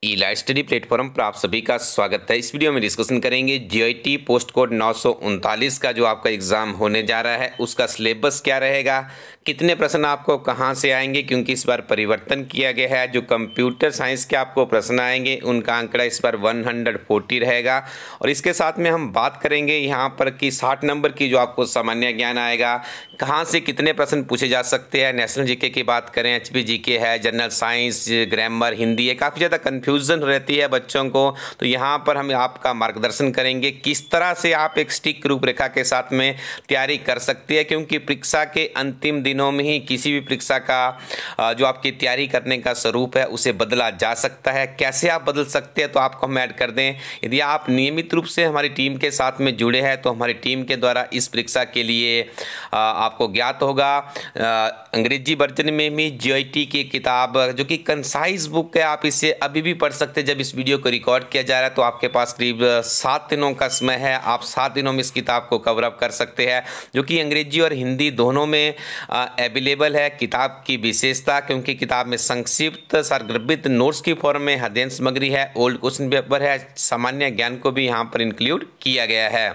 ई-लाइट study platform पर आप सभी का स्वागत है। इस वीडियो में डिस्कशन करेंगे जीआईटी पोस्ट कोड 939 का जो आपका एग्ज़ाम होने जा रहा है उसका सिलेबस क्या रहेगा, कितने प्रश्न आपको कहां से आएंगे, क्योंकि इस बार परिवर्तन किया गया है। जो कंप्यूटर साइंस के आपको प्रश्न आएंगे उनका आंकड़ा इस बार 140 रहेगा। और इसके साथ में हम बात करेंगे यहाँ पर कि 60 नंबर की जो आपको सामान्य ज्ञान आएगा, कहाँ से कितने प्रश्न पूछे जा सकते हैं। नेशनल जीके की बात करें, एचपी जीके है, जनरल साइंस, ग्रामर, हिंदी है, काफ़ी ज़्यादा कन्फ्यूज़न रहती है बच्चों को। तो यहाँ पर हम आपका मार्गदर्शन करेंगे किस तरह से आप एक स्टिक रूपरेखा के साथ में तैयारी कर सकते हैं, क्योंकि परीक्षा के अंतिम दिनों में ही किसी भी परीक्षा का जो आपकी तैयारी करने का स्वरूप है उसे बदला जा सकता है। कैसे आप बदल सकते हैं तो आपको हम ऐड कर दें। यदि आप नियमित रूप से हमारी टीम के साथ में जुड़े हैं तो हमारी टीम के द्वारा इस परीक्षा के लिए आपको ज्ञात होगा अंग्रेजी वर्जन में भी जीआईटी की किताब जो कि कंसाइज बुक है, आप इसे अभी भी पढ़ सकते हैं। जब इस वीडियो को रिकॉर्ड किया जा रहा है तो आपके पास करीब 7 दिनों का समय है, आप 7 दिनों में इस किताब को कवर अप कर सकते हैं, जो कि अंग्रेजी और हिंदी दोनों में अवेलेबल है। किताब की विशेषता, क्योंकि किताब में संक्षिप्त सारगर्भित नोट्स की फॉर्म में अध्ययन सामग्री है, ओल्ड क्वेश्चन पेपर है, सामान्य ज्ञान को भी यहाँ पर इंक्लूड किया गया है।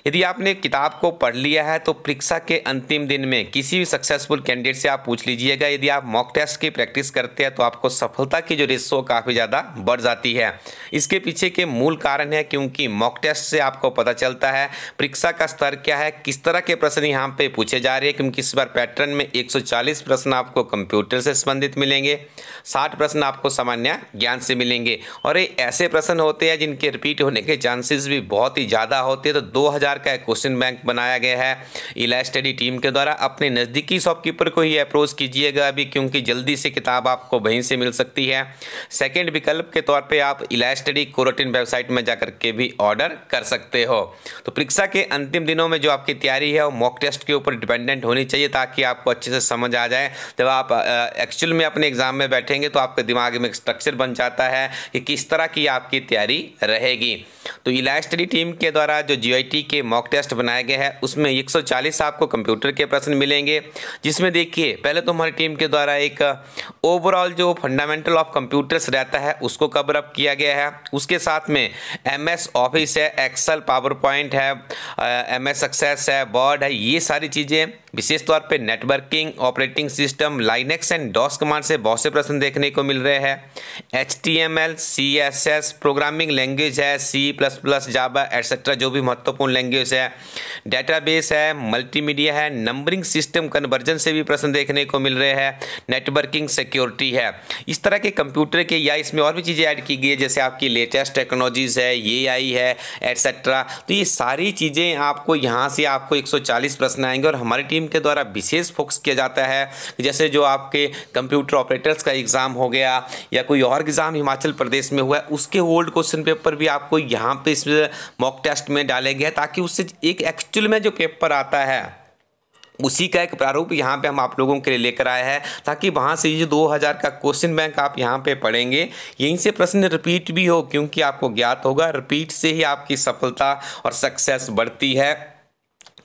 यदि आपने किताब को पढ़ लिया है तो परीक्षा के अंतिम दिन में किसी भी सक्सेसफुल कैंडिडेट से आप पूछ लीजिएगा। यदि आप मॉक टेस्ट की प्रैक्टिस करते हैं तो आपको सफलता की जो रेशो काफ़ी ज़्यादा बढ़ जाती है। इसके पीछे के मूल कारण है क्योंकि मॉक टेस्ट से आपको पता चलता है परीक्षा का स्तर क्या है, किस तरह के प्रश्न यहाँ पे पूछे जा रहे हैं। क्योंकि इस बार पैटर्न में 140 प्रश्न आपको कंप्यूटर से संबंधित मिलेंगे, 60 प्रश्न आपको सामान्य ज्ञान से मिलेंगे। और ये ऐसे प्रश्न होते हैं जिनके रिपीट होने के चांसेस भी बहुत ही ज़्यादा होते हैं। तो 2000 का क्वेश्चन बैंक बनाया गया है ई-लाइट स्टडी टीम के द्वारा। अपने नज़दीकी शॉपकीपर को ही अप्रोच कीजिएगा अभी, क्योंकि जल्दी से किताब आपको वहीं से मिल सकती है। सेकंड विकल्प के तौर पे आप ई-लाइट स्टडी कोरोटिन वेबसाइट में जाकर के भी ऑर्डर कर सकते हो। तो परीक्षा के अंतिम दिनों में जो आपकी तैयारी है वो मॉक टेस्ट के ऊपर डिपेंडेंट होनी चाहिए, ताकि आपको अच्छे से समझ आ जाए। जब आप एक्चुअल में अपने एग्जाम में बैठेंगे तो आपके दिमाग में एक स्ट्रक्चर बन जाता है कि किस तरह की आपकी तैयारी रहेगी। तो ई-लाइट स्टडी टीम के द्वारा जो जीआईटी के मॉक टेस्ट बनाया गया है उसमें 140 आपको कंप्यूटर के प्रश्न मिलेंगे, जिसमें देखिए पहले तो हमारी टीम के द्वारा एक ओवरऑल जो फंडामेंटल ऑफ कंप्यूटर्स रहता है उसको कवर अप किया गया है। उसके साथ में एमएस ऑफिस है, एक्सेल, पावर पॉइंट है, एमएस एक्सेस है, वर्ड है, ये सारी चीज़ें। विशेष तौर पे networking, operating system, Linux and DOS command से बहुत से प्रश्न देखने को मिल रहे हैं। HTML, CSS, प्रोग्रामिंग लैंग्वेज है, C++, जावा एटसेट्रा जो भी महत्वपूर्ण लैंग्वेज है, डेटाबेस है, मल्टीमीडिया है, नंबरिंग सिस्टम कन्वर्जन से भी प्रश्न देखने को मिल रहे हैं, नेटवर्किंग, सिक्योरिटी है। इस तरह के कंप्यूटर के या इसमें और भी चीज़ें ऐड की गई है, जैसे आपकी लेटेस्ट टेक्नोलॉजीज़ है, AI है, एटसेट्रा। तो ये सारी चीज़ें आपको यहाँ से आपको 140 प्रश्न आएंगे। और हमारी टीम के द्वारा विशेष फोकस किया जाता है, जैसे जो आपके कंप्यूटर ऑपरेटर्स का एग्ज़ाम हो गया या कोई और एग्ज़ाम हिमाचल प्रदेश में हुआ है, उसके ओल्ड क्वेश्चन पेपर भी आपको यहाँ पे इस मॉक टेस्ट में डाले गए हैं, ताकि उससे एक एक्चुअल में जो पेपर आता है उसी का एक प्रारूप यहाँ पे हम आप लोगों के लिए लेकर आए हैं, ताकि वहाँ से ये जो 2000 का क्वेश्चन बैंक आप यहाँ पे पढ़ेंगे यहीं से प्रश्न रिपीट भी हो, क्योंकि आपको ज्ञात होगा रिपीट से ही आपकी सफलता और सक्सेस बढ़ती है।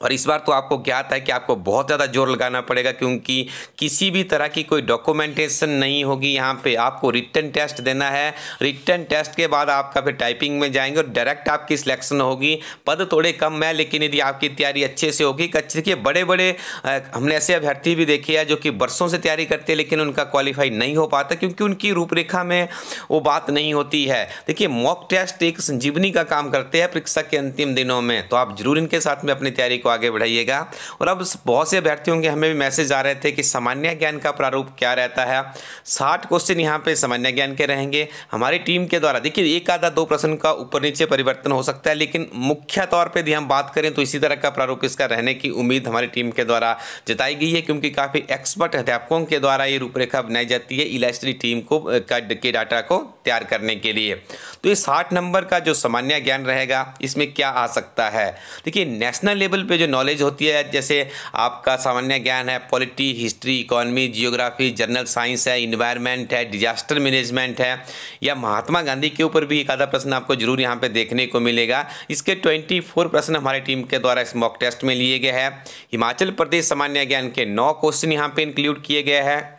और इस बार तो आपको ज्ञात है कि आपको बहुत ज़्यादा जोर लगाना पड़ेगा, क्योंकि किसी भी तरह की कोई डॉक्यूमेंटेशन नहीं होगी। यहाँ पे आपको रिटन टेस्ट देना है, रिटन टेस्ट के बाद आपका फिर टाइपिंग में जाएंगे और डायरेक्ट आपकी सिलेक्शन होगी। पद थोड़े कम है, लेकिन यदि आपकी तैयारी अच्छे से होगी, देखिए बड़े बड़े हमने ऐसे अभ्यर्थी भी देखे हैं जो कि वर्षों से तैयारी करते हैं लेकिन उनका क्वालिफाई नहीं हो पाता, क्योंकि उनकी रूपरेखा में वो बात नहीं होती है। देखिए मॉक टेस्ट एक संजीवनी का काम करते हैं परीक्षा के अंतिम दिनों में, तो आप जरूर इनके साथ में अपनी तैयारी आगे बढ़ाइएगा। और अब बहुत से अभ्यर्थियों के हमें भी मैसेज आ रहे थे कि सामान्य ज्ञान का प्रारूप क्या रहता है। 60 क्वेश्चन यहाँ पे सामान्य ज्ञान के रहेंगे हमारी टीम के द्वारा। देखिए एक आधा 2 प्रश्न का ऊपर नीचे परिवर्तन हो सकता है, लेकिन मुख्य तौर पे यदि हम बात करें तो इसी तरह का प्रारूप इसका रहने की उम्मीद हमारी टीम के द्वारा जताई गई है, क्योंकि काफ़ी एक्सपर्ट अध्यापकों के द्वारा ये रूपरेखा बनाई जाती है ई-लाइट स्टडी टीम को के डाटा को तैयार करने के लिए। तो ये 60 नंबर का जो सामान्य ज्ञान रहेगा इसमें क्या आ सकता है। देखिए नेशनल लेवल पे जो नॉलेज होती है, जैसे आपका सामान्य ज्ञान है, polity, history, economy, geography, general science है, इन्वायरमेंट है, डिजास्टर मैनेजमेंट है, या महात्मा गांधी के ऊपर भी एक आधा प्रश्न आपको जरूर यहाँ पे देखने को मिलेगा। इसके 24 प्रश्न हमारी टीम के द्वारा इस मॉक टेस्ट में लिए गए हैं। हिमाचल प्रदेश सामान्य ज्ञान के 9 क्वेश्चन यहाँ पे इंक्लूड किए गए हैं।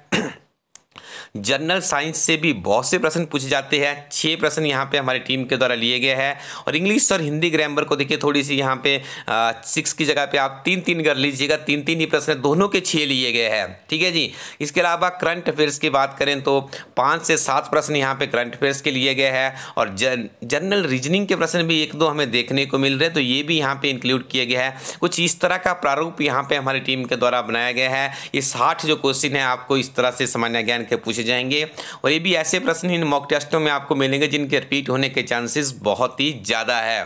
जनरल साइंस से भी बहुत से प्रश्न पूछे जाते हैं। 6 प्रश्न यहाँ पे हमारी टीम के द्वारा लिए गए हैं। और इंग्लिश और हिंदी ग्रामर को देखिए थोड़ी सी यहाँ पे 6 की जगह पे आप 3-3 कर लीजिएगा। 3-3 ही प्रश्न दोनों के 6 लिए गए हैं, ठीक है जी। इसके अलावा करंट अफेयर्स की बात करें तो 5 से 7 प्रश्न यहाँ पे करंट अफेयर्स के लिए गए हैं। और जनरल रीजनिंग के प्रश्न भी 1-2 हमें देखने को मिल रहे हैं, तो ये भी यहाँ पे इंक्लूड किया गया है। कुछ इस तरह का प्रारूप यहाँ पे हमारी टीम के द्वारा बनाया गया है। ये 60 जो क्वेश्चन है आपको इस तरह से सामान्य ज्ञान के पूछे जाएंगे। और ये भी ऐसे प्रश्न इन मॉक टेस्टों में आपको मिलेंगे जिनके रिपीट होने के चांसेस बहुत ही ज़्यादा है।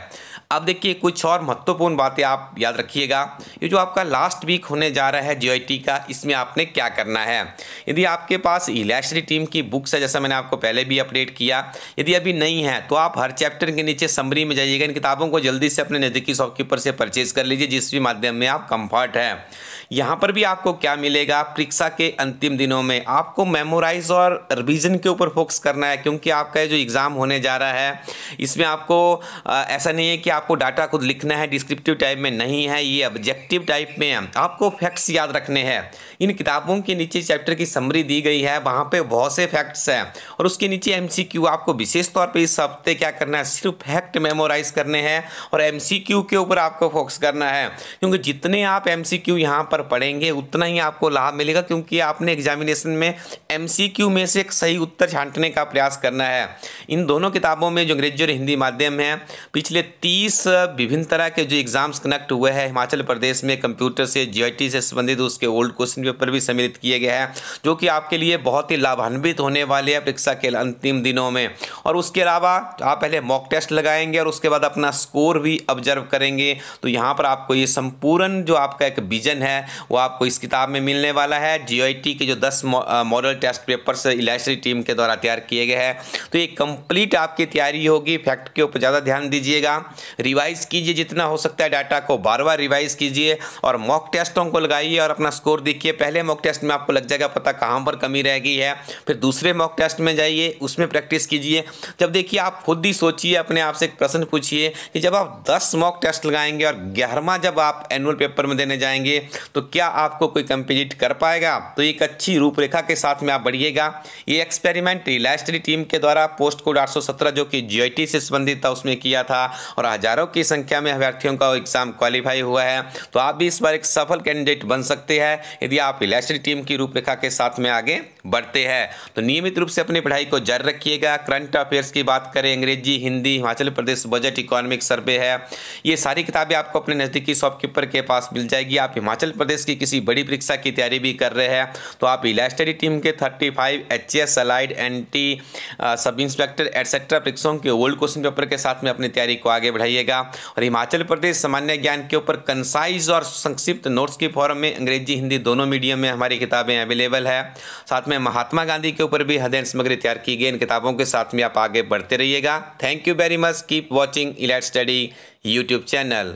अब देखिए कुछ और महत्वपूर्ण बातें आप याद रखिएगा। ये जो आपका लास्ट वीक होने जा रहा है जीआईटी का, इसमें आपने क्या करना है। यदि आपके पास इलैस्ट्री टीम की बुक्स है, जैसा मैंने आपको पहले भी अपडेट किया, यदि अभी नहीं है तो आप हर चैप्टर के नीचे समरी में जाइएगा। इन किताबों को जल्दी से अपने नज़दीकी शॉपकीपर से परचेज कर लीजिए, जिस भी माध्यम में आप कंफर्ट है। यहाँ पर भी आपको क्या मिलेगा, परीक्षा के अंतिम दिनों में आपको मेमोराइज और रिवीजन के ऊपर फोकस करना है, क्योंकि आपका जो एग्ज़ाम होने जा रहा है इसमें आपको ऐसा नहीं है कि आपको डाटा खुद लिखना है, डिस्क्रिप्टिव टाइप में नहीं है, ये ऑब्जेक्टिव टाइप में है। आपको फैक्ट्स याद रखने हैं। इन किताबों के नीचे चैप्टर की समरी दी गई है, वहाँ पे बहुत से फैक्ट्स हैं और उसके नीचे एमसीक्यू। आपको विशेष तौर पे इस हफ्ते क्या करना है, सिर्फ फैक्ट मेमोराइज करने हैं और एमसीक्यू के ऊपर आपको फोकस करना है, क्योंकि जितने आप एमसीक्यू यहाँ पर पढ़ेंगे उतना ही आपको लाभ मिलेगा, क्योंकि आपने एग्जामिनेशन में एमसीक्यू में से एक सही उत्तर छांटने का प्रयास करना है। इन दोनों किताबों में जो अंग्रेजी और हिंदी माध्यम है, पिछले 30 विभिन्न तरह के जो एग्जाम्स कनेक्ट हुए हैं हिमाचल प्रदेश में कंप्यूटर से, जीआईटी से संबंधित, उसके ओल्ड क्वेश्चन पेपर भी सम्मिलित किए गए हैं, जो कि आपके लिए बहुत ही लाभान्वित होने वाले हैं परीक्षा के अंतिम दिनों में। और उसके अलावा आप पहले मॉक टेस्ट लगाएंगे और उसके बाद अपना स्कोर भी ऑब्जर्व करेंगे, तो यहाँ पर आपको ये संपूर्ण जो आपका एक विजन है वो आपको इस किताब में मिलने वाला है। जीआईटी के जो 10 मॉडल टेस्ट पेपर्स इलैस्ट्री टीम के द्वारा तैयार किए गए हैं, तो ये कंप्लीट आपकी तैयारी होगी। फैक्ट के ऊपर ज़्यादा ध्यान दीजिएगा, रिवाइज कीजिए जितना हो सकता है, डाटा को बार बार रिवाइज कीजिए और मॉक टेस्टों को लगाइए और अपना स्कोर देखिए। पहले मॉक टेस्ट में आपको लग जाएगा पता कहाँ पर कमी रह गई है, फिर दूसरे मॉक टेस्ट में जाइए, उसमें प्रैक्टिस कीजिए। जब देखिए आप खुद ही सोचिए, अपने आप से एक प्रश्न पूछिए कि जब आप 10 मॉक टेस्ट लगाएंगे और 11वां जब आप एनुअल पेपर में देने जाएंगे तो क्या आपको कोई कंप्लीट कर पाएगा। तो एक अच्छी रूपरेखा के साथ में आप बढ़िएगा। ये एक्सपेरिमेंट इलैस्ट्री टीम के द्वारा पोस्ट कोड 817 जो कि जीआईटी से संबंधित था उसमें किया था और हजारों की संख्या में अभ्यर्थियों का एग्जाम क्वालिफाई हुआ है। तो आप भी इस बार एक सफल कैंडिडेट बन सकते हैं यदि आप इलैस्ट्री टीम की रूपरेखा के साथ में आगे बढ़ते हैं। तो नियमित रूप से अपनी पढ़ाई को जारी रखिएगा। करंट अफेयर्स की बात करें, अंग्रेजी, Hindi, Himachal Pradesh budget, economic survey है, ये सारी किताबें आपको अपने नज़दीकी शॉपकीपर के पास मिल जाएगी। आप हिमाचल प्रदेश की किसी बड़ी परीक्षा की तैयारी भी कर रहे हैं तो आप इलैस्ट्री टीम के 35 HS, allied, NT, sub inspector etcetera परीक्षाओं के ओल्ड क्वेश्चन पेपर के साथ में अपनी तैयारी को आगे बढ़ाइएगा। और हिमाचल प्रदेश सामान्य ज्ञान के ऊपर कंसाइज और संक्षिप्त नोट्स की फॉर्म में अंग्रेजी हिंदी दोनों मीडियम में हमारी किताबें अवेलेबल है। साथ में महात्मा गांधी के ऊपर भी अध्ययन सामग्री तैयार की गई। इन किताबों के साथ में आप आगे बढ़ते रहिएगा। Thank you very much. Keep watching elite study YouTube channel.